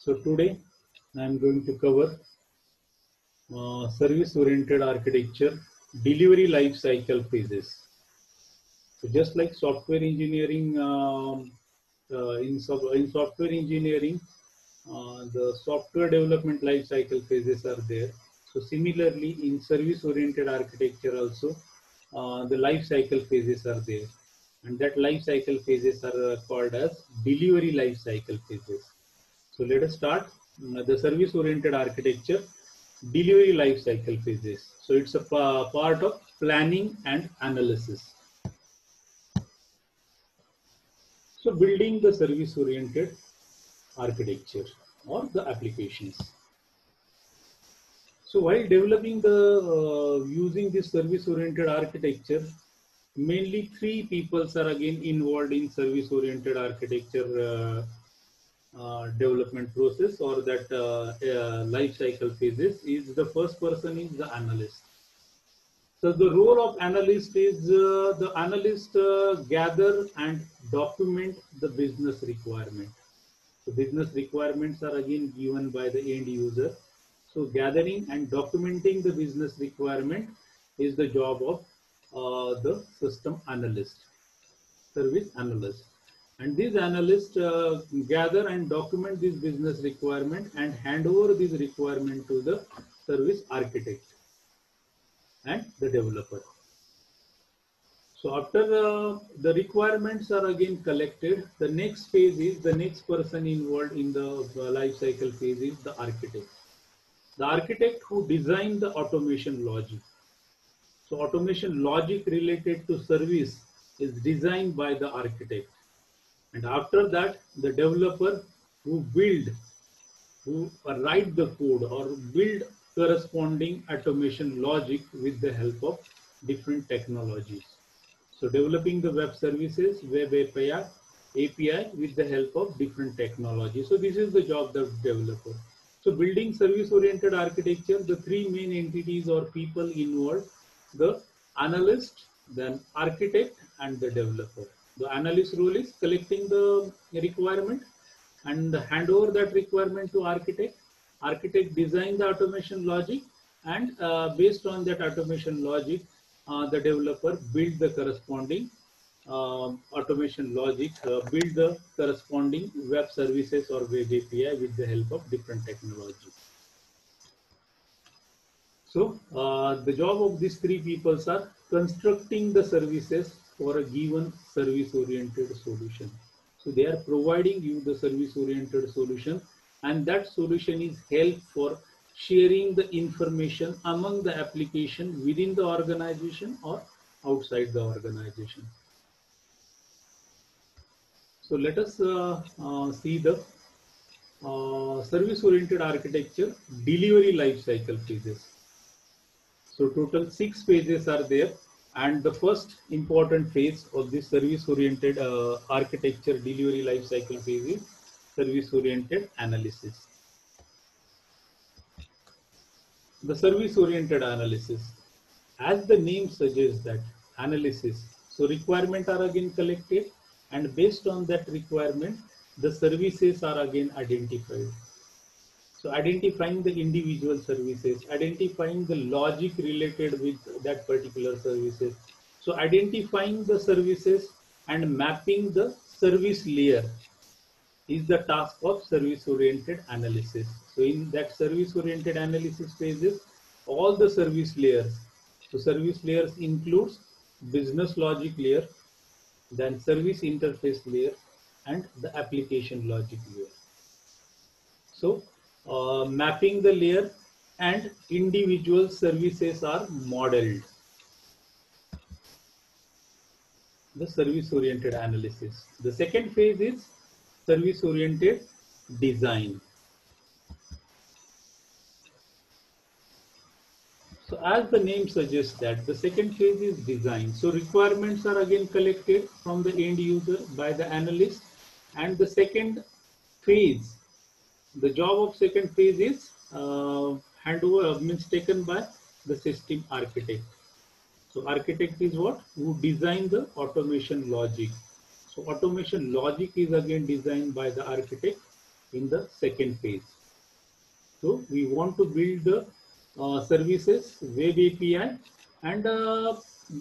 So today I am going to cover service-oriented architecture, delivery life cycle phases. So just like software engineering, in software engineering, the software development life cycle phases are there. So similarly, in service-oriented architecture also, the life cycle phases are there, and that life cycle phases are called as delivery life cycle phases. So let us start the service-oriented architecture, delivery life cycle phases. So it's a part of planning and analysis. So building the service-oriented architecture or the applications. So while developing using this service-oriented architecture, mainly three peoples are again involved in service-oriented architecture development process or that life cycle phases. Is the first person is the analyst. So the role of analyst is the analyst gather and document the business requirement. So business requirements are again given by the end user. So gathering and documenting the business requirement is the job of the system analyst, service analyst. And these analysts gather and document this business requirement and hand over this requirement to the service architect and the developer. So after the requirements are again collected, the next phase is the next person involved in the life cycle phase is the architect. The architect who designed the automation logic. So automation logic related to service is designed by the architect. And after that, the developer who write the code or build corresponding automation logic with the help of different technologies. So developing the web services, web API with the help of different technologies. So this is the job of the developer. So building service-oriented architecture, the three main entities or people involved, the analyst, then architect and the developer. The analyst role is collecting the requirement and hand over that requirement to architect. Architect design the automation logic and based on that automation logic, the developer build the corresponding automation logic, build the corresponding web services or web API with the help of different technologies. So the job of these three people are constructing the services for a given service-oriented solution. So they are providing you the service-oriented solution, and that solution is help for sharing the information among the application within the organization or outside the organization. So let us see the service-oriented architecture delivery life cycle phases. So total 6 phases are there, and the first important phase of this service-oriented architecture delivery life cycle phase is service-oriented analysis. The service-oriented analysis, as the name suggests that analysis, so requirements are again collected, and based on that requirement, the services are again identified. So identifying the individual services, identifying the logic related with that particular services. So identifying the services and mapping the service layer is the task of service-oriented analysis. So in that service-oriented analysis phases, all the service layers. So service layers includes business logic layer, then service interface layer, and the application logic layer. So mapping the layer and individual services are modeled. The service-oriented analysis. The second phase is service-oriented design. So as the name suggests that the second phase is design. So requirements are again collected from the end user by the analyst, and the second phase, the job of second phase is handover means taken by the system architect. So architect is what? Who design the automation logic. So automation logic is again designed by the architect in the second phase. So we want to build the services, web API, and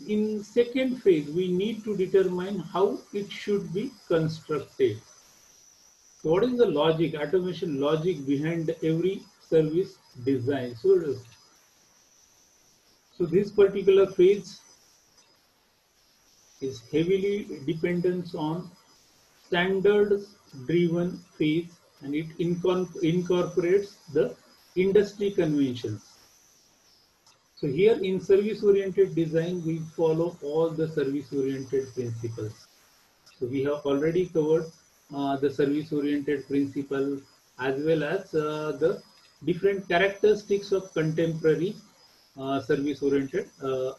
in second phase, we need to determine how it should be constructed. So what is the logic, automation logic behind every service design? So this particular phase is heavily dependent on standards driven phase, and it incorporates the industry conventions. So here in service oriented design, we follow all the service oriented principles. So we have already covered the service oriented principle, as well as the different characteristics of contemporary service oriented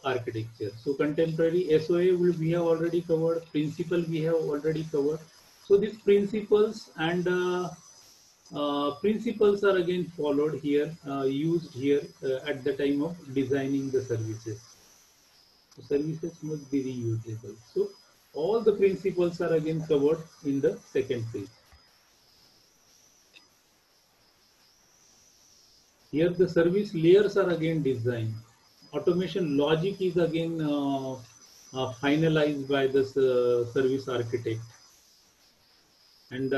architecture. So contemporary SOA we have already covered, principle we have already covered. So these principles and principles are again followed here, used here at the time of designing the services. So services must be reusable. So all the principles are again covered in the second phase. Here the service layers are again designed. Automation logic is again finalized by the service architect. And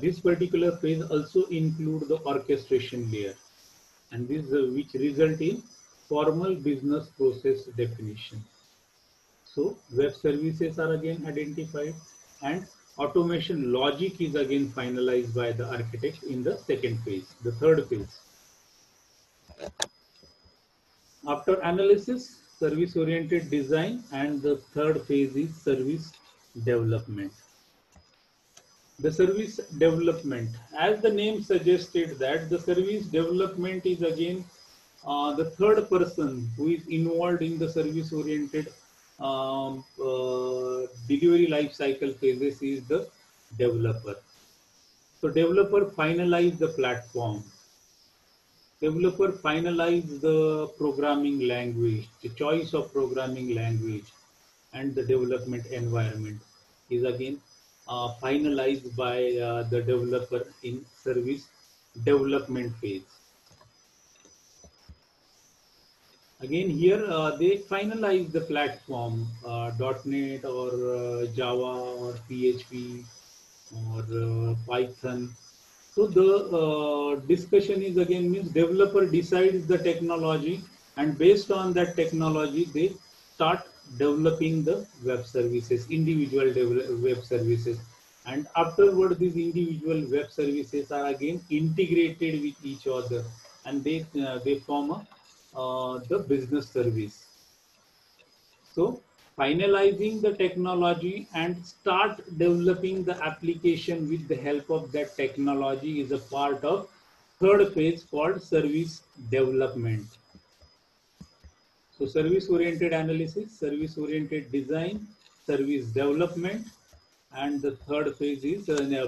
this particular phase also include the orchestration layer, and this which result in formal business process definition. So web services are again identified, and automation logic is again finalized by the architect in the second phase, the third phase. After analysis, service oriented design, and the third phase is service development. The service development, as the name suggested, that the service development is again the third person who is involved in the service oriented delivery life cycle phases is the developer. So developer finalize the platform. Developer finalize the programming language, the choice of programming language, and the development environment is again finalized by the developer in service development phase. Again here they finalize the platform, .NET or Java or PHP or Python. So the discussion is again means developer decides the technology, and based on that technology they start developing the web services, individual web services, and afterward these individual web services are again integrated with each other, and they form a the business service. So finalizing the technology and start developing the application with the help of that technology is a part of third phase called service development. So service oriented analysis, service oriented design, service development, and the third phase is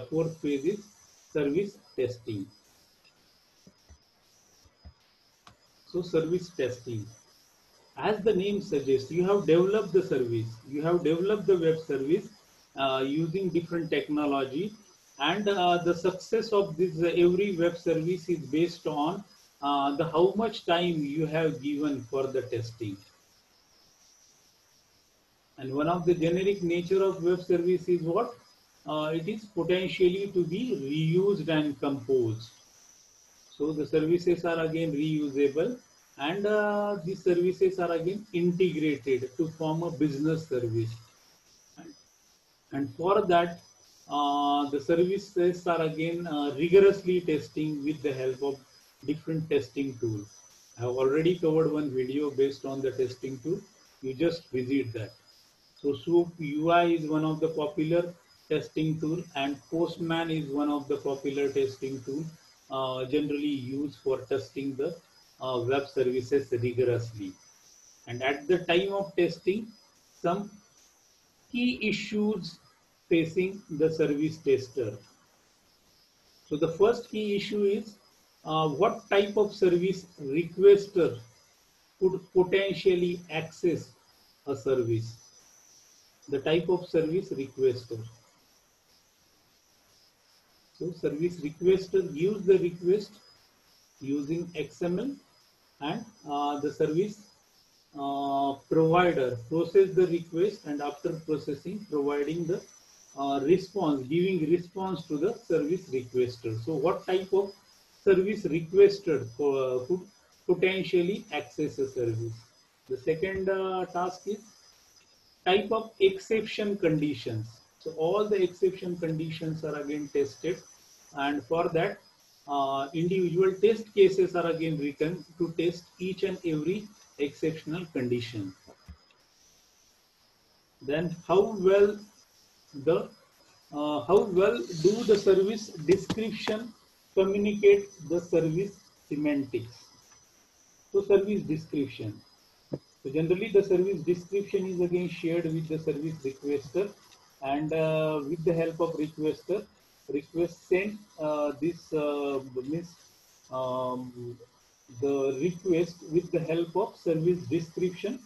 fourth phase is service testing. So service testing, as the name suggests, you have developed the service, you have developed the web service using different technology, and the success of this every web service is based on the how much time you have given for the testing. And one of the generic nature of web service is what? It is potentially to be reused and composed. So the services are again reusable, and these services are again integrated to form a business service. And for that, the services are again rigorously testing with the help of different testing tools. I have already covered one video based on the testing tool. You just visit that. So SOAP UI is one of the popular testing tool, and Postman is one of the popular testing tool generally used for testing the web services rigorously. And at the time of testing, some key issues facing the service tester. So the first key issue is what type of service requester could potentially access a service. The type of service requester. So service requester gives the request using XML, and the service provider process the request, and after processing providing the response, giving response to the service requester. So what type of service requester could potentially access a service? The second task is type of exception conditions. So all the exception conditions are again tested, and for that individual test cases are again written to test each and every exceptional condition. Then the how well do the service description communicate the service semantics? So service description. So generally the service description is again shared with the service requester, and with the help of requester, request send this means um, the request with the help of service description.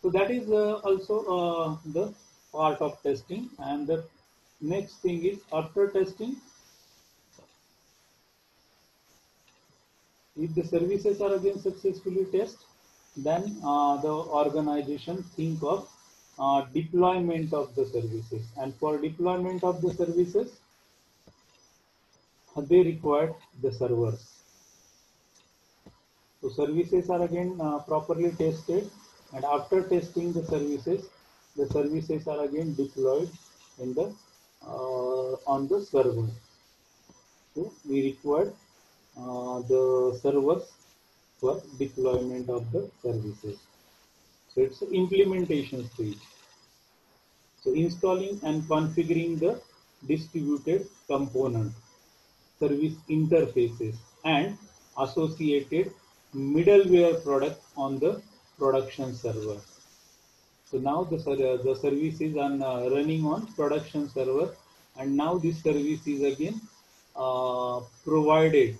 So that is also the part of testing. And the next thing is, after testing, if the services are again successfully tested, then the organization think of deployment of the services. And for deployment of the services, they require the servers. So services are again properly tested, and after testing the services are again deployed in the on the server. So we require the servers for deployment of the services. So it's the implementation stage. So installing and configuring the distributed component, service interfaces, and associated middleware product on the production server. So now the service is running on production server, and now this service is again provided,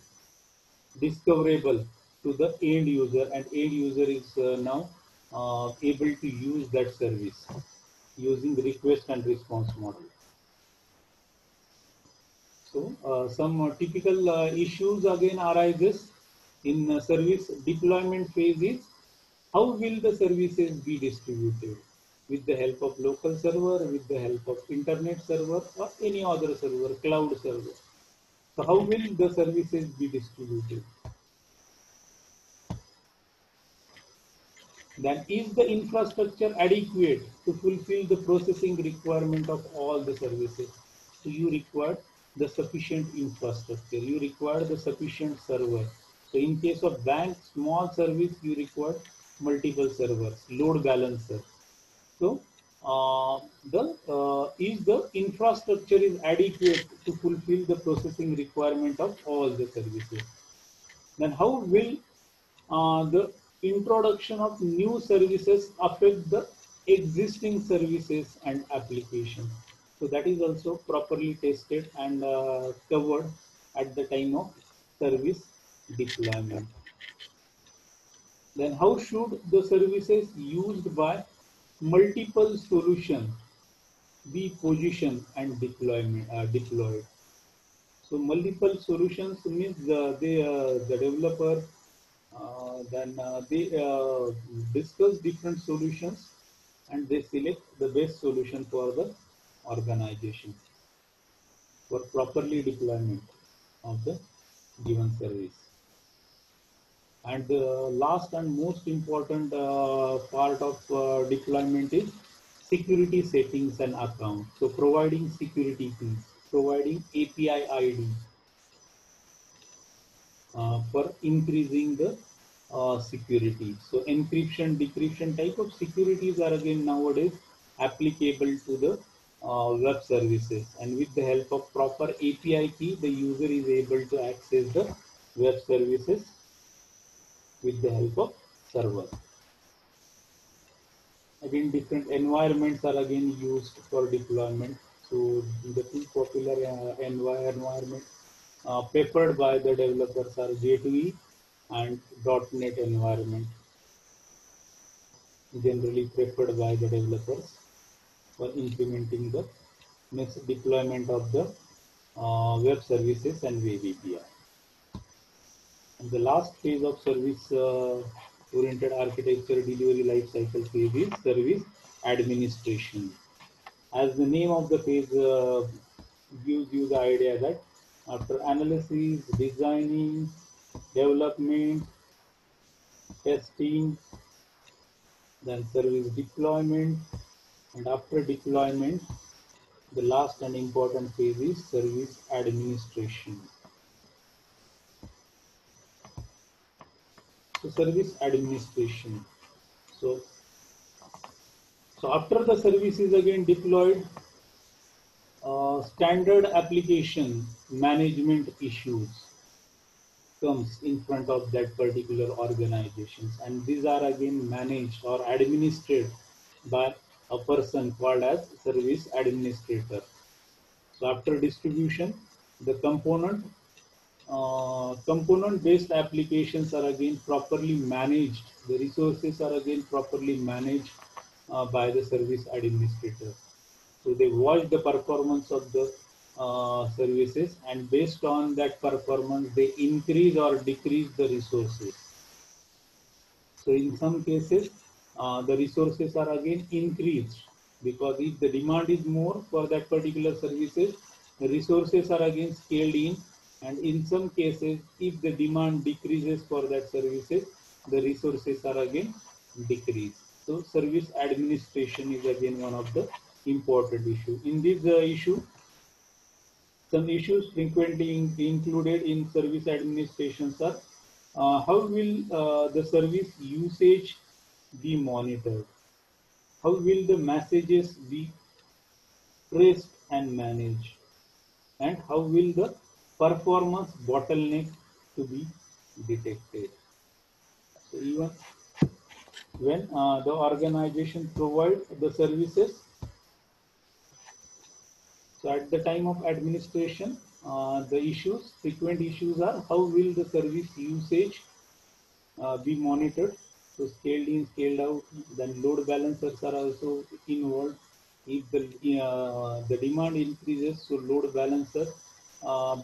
discoverable to the end user, and end user is now able to use that service using the request and response model. So some typical issues again arises in service deployment phase is, how will the services be distributed? With the help of local server, with the help of internet server, or any other server, cloud server. So how will the services be distributed? Then is the infrastructure adequate to fulfill the processing requirement of all the services? So you require the sufficient infrastructure, you require the sufficient server. So in case of bank small service, you require multiple servers, load balancer. So is the infrastructure is adequate to fulfill the processing requirement of all the services? Then how will the introduction of new services affect the existing services and applications? So that is also properly tested and covered at the time of service deployment. Then how should the services used by multiple solutions be positioned and deployed? So multiple solutions means the developer then they discuss different solutions, and they select the best solution for the organization for properly deployment of the given service. And the last and most important part of deployment is security settings and accounts. So providing security keys, providing API ID for increasing the security. So encryption, decryption type of securities are again nowadays applicable to the web services, and with the help of proper API key, the user is able to access the web services with the help of server. Again, different environments are again used for deployment. So the two popular environment preferred by the developers are J2E and .NET environment, generally preferred by the developers for implementing the next deployment of the web services and web API. And the last phase of service oriented architecture delivery lifecycle phase is service administration. As the name of the phase gives you the idea that after analysis, designing, development, testing, then service deployment, and after deployment, the last and important phase is service administration. So service administration. So after the service is again deployed, standard application management issues comes in front of that particular organizations, and these are again managed or administered by a person called as service administrator. So after distribution, the component based applications are again properly managed. The resources are again properly managed by the service administrator. So they watch the performance of the services, and based on that performance, they increase or decrease the resources. So in some cases, the resources are again increased, because if the demand is more for that particular services, the resources are again scaled in, and in some cases, if the demand decreases for that services, the resources are again decreased. So service administration is again one of the important issue. In this issue, some issues frequently included in service administrations are how will the service usage be monitored? How will the messages be traced and managed? And how will the performance bottleneck to be detected? So even when the organization provide the services, so at the time of administration, frequent issues are how will the service usage be monitored. So scaled in, scaled out. Then load balancers are also involved. If the demand increases, so load balancer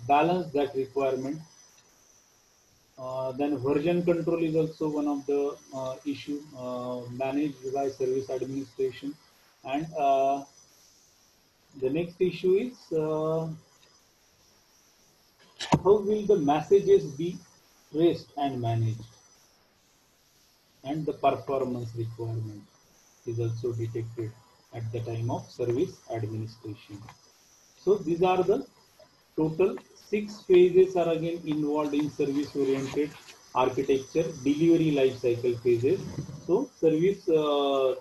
balance that requirement. Then version control is also one of the issue managed by service administration. And the next issue is how will the messages be traced and managed, and the performance requirement is also detected at the time of service administration. So these are the total 6 phases are again involved in service oriented architecture delivery life cycle phases. So service the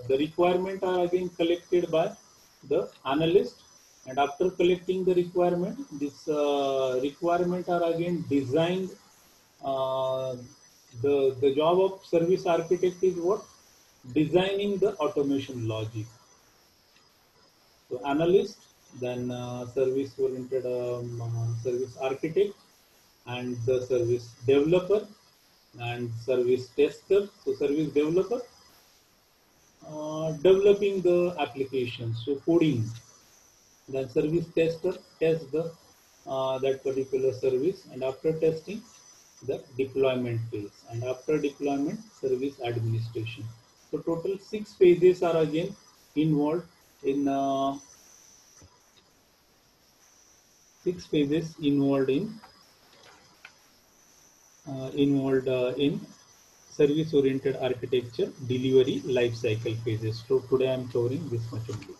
requirement are again collected by the analyst, and after collecting the requirement, this requirement are again designed. uh, the job of service architect is what? Designing the automation logic. So analyst, then service-oriented service architect, and the service developer, and service tester. So service developer developing the application, so coding. Then service tester tests the that particular service, and after testing, the deployment phase, and after deployment, service administration. So total 6 phases are again involved in 6 phases involved in service oriented architecture delivery life cycle phases. So today I am covering this much only.